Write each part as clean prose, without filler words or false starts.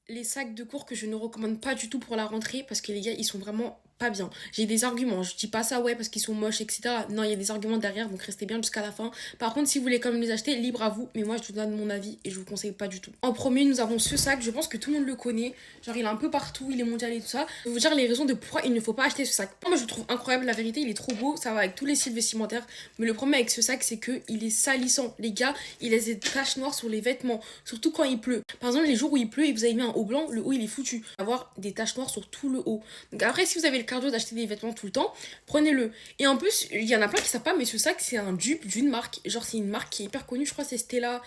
Les sacs de cours que je ne recommande pas du tout pour la rentrée parce que les gars, ils sont vraiment pas bien. J'ai des arguments, je dis pas ça ouais parce qu'ils sont moches, etc. Non, il y a des arguments derrière, donc restez bien jusqu'à la fin. Par contre, si vous voulez quand même les acheter, libre à vous, mais moi je vous donne mon avis et je vous conseille pas du tout. En premier, nous avons ce sac, je pense que tout le monde le connaît. Genre, il est un peu partout, il est mondial et tout ça. Je vais vous dire les raisons de pourquoi il ne faut pas acheter ce sac. Moi, je le trouve incroyable, la vérité, il est trop beau, ça va avec tous les styles vestimentaires. Mais le problème avec ce sac, c'est que il est salissant. Les gars, il laisse des taches noires sur les vêtements, surtout quand il pleut. Par exemple, les jours où il pleut et vous avez mis un haut blanc, le haut il est foutu. Avoir des taches noires sur tout le haut. Donc après, si vous avez le cardio d'acheter des vêtements tout le temps, prenez-le. Et en plus, il y en a plein qui savent pas, mais ce sac, c'est un dupe d'une marque. Genre, c'est une marque qui est hyper connue, je crois, c'est Stella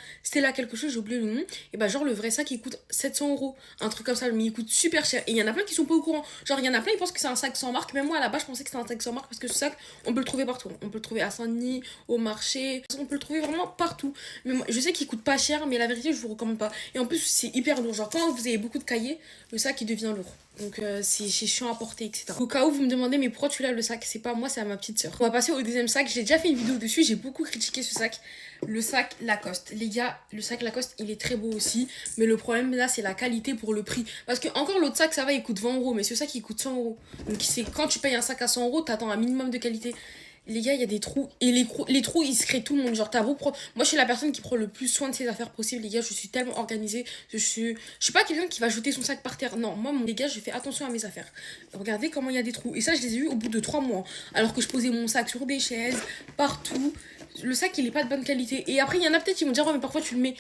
quelque chose, j'ai oublié le nom. Et bah, genre, le vrai sac, il coûte 700 euros. Un truc comme ça, mais il coûte super cher. Et il y en a plein qui sont pas au courant. Genre, il y en a plein, ils pensent que c'est un sac sans marque. Même moi, là-bas, je pensais que c'était un sac sans marque parce que ce sac, on peut le trouver partout. On peut le trouver à Saint-Denis, au marché. On peut le trouver vraiment partout. Mais moi, je sais qu'il coûte pas cher, mais la vérité, je vous recommande pas. Et en plus, c'est hyper lourd. Genre, quand vous avez beaucoup de cahiers, le sac, il devient lourd. Donc c'est chiant à porter, etc. Au cas où vous me demandez, mais pourquoi tu l'as le sac? C'est pas moi, c'est à ma petite sœur. On va passer au deuxième sac. J'ai déjà fait une vidéo dessus, j'ai beaucoup critiqué ce sac. Le sac Lacoste. Les gars, le sac Lacoste, il est très beau aussi. Mais le problème là, c'est la qualité pour le prix. Parce que encore l'autre sac, ça va, il coûte 20 euros. Mais ce sac, il coûte 100 euros. Donc c'est quand tu payes un sac à 100 euros, t'attends un minimum de qualité. Les gars, il y a des trous. Et les trous, ils se créent tout le monde. Genre, t'as beau Moi, je suis la personne qui prend le plus soin de ses affaires possible. Les gars, je suis tellement organisée. Je suis pas quelqu'un qui va jeter son sac par terre. Non, moi, les gars, je fais attention à mes affaires. Regardez comment il y a des trous. Et ça, je les ai eu au bout de 3 mois. Alors que je posais mon sac sur des chaises, partout. Le sac, il est pas de bonne qualité. Et après, il y en a peut-être qui vont dire, ouais, mais parfois tu le mets.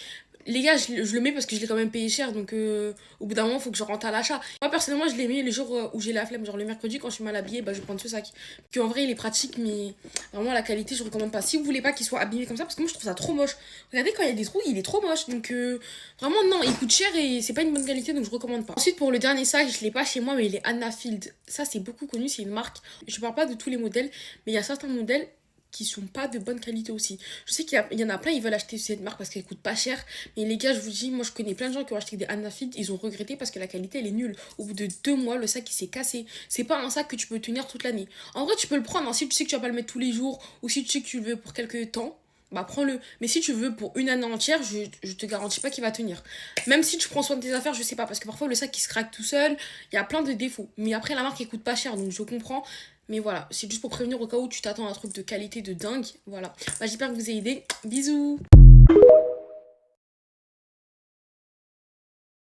Les gars, je le mets parce que je l'ai quand même payé cher. Donc, au bout d'un moment, il faut que je rentre à l'achat. Moi, personnellement, je l'ai mis les jours où j'ai la flemme. Genre, le mercredi, quand je suis mal habillée, bah, je prends ce sac. Puis en vrai, il est pratique, mais vraiment, la qualité, je recommande pas. Si vous voulez pas qu'il soit abîmé comme ça, parce que moi, je trouve ça trop moche. Regardez, quand il y a des trous, il est trop moche. Donc, vraiment, non, il coûte cher et c'est pas une bonne qualité, donc je recommande pas. Ensuite, pour le dernier sac, je l'ai pas chez moi, mais il est Anna Field. Ça, c'est beaucoup connu, c'est une marque. Je parle pas de tous les modèles, mais il y a certains modèles qui sont pas de bonne qualité aussi. Je sais qu'il y en a plein, ils veulent acheter cette marque parce qu'elle coûte pas cher. Mais les gars, je vous dis, moi je connais plein de gens qui ont acheté des Anafit, ils ont regretté parce que la qualité elle est nulle. Au bout de 2 mois, le sac il s'est cassé. C'est pas un sac que tu peux tenir toute l'année. En vrai, tu peux le prendre hein, si tu sais que tu vas pas le mettre tous les jours ou si tu sais que tu le veux pour quelques temps. Bah prends-le. Mais si tu veux pour une année entière, je te garantis pas qu'il va tenir. Même si tu prends soin de tes affaires, je sais pas. Parce que parfois le sac il se craque tout seul. Il y a plein de défauts. Mais après la marque elle coûte pas cher. Donc je comprends. Mais voilà, c'est juste pour prévenir au cas où tu t'attends à un truc de qualité de dingue. Voilà. Bah, j'espère que vous avez aidé. Bisous.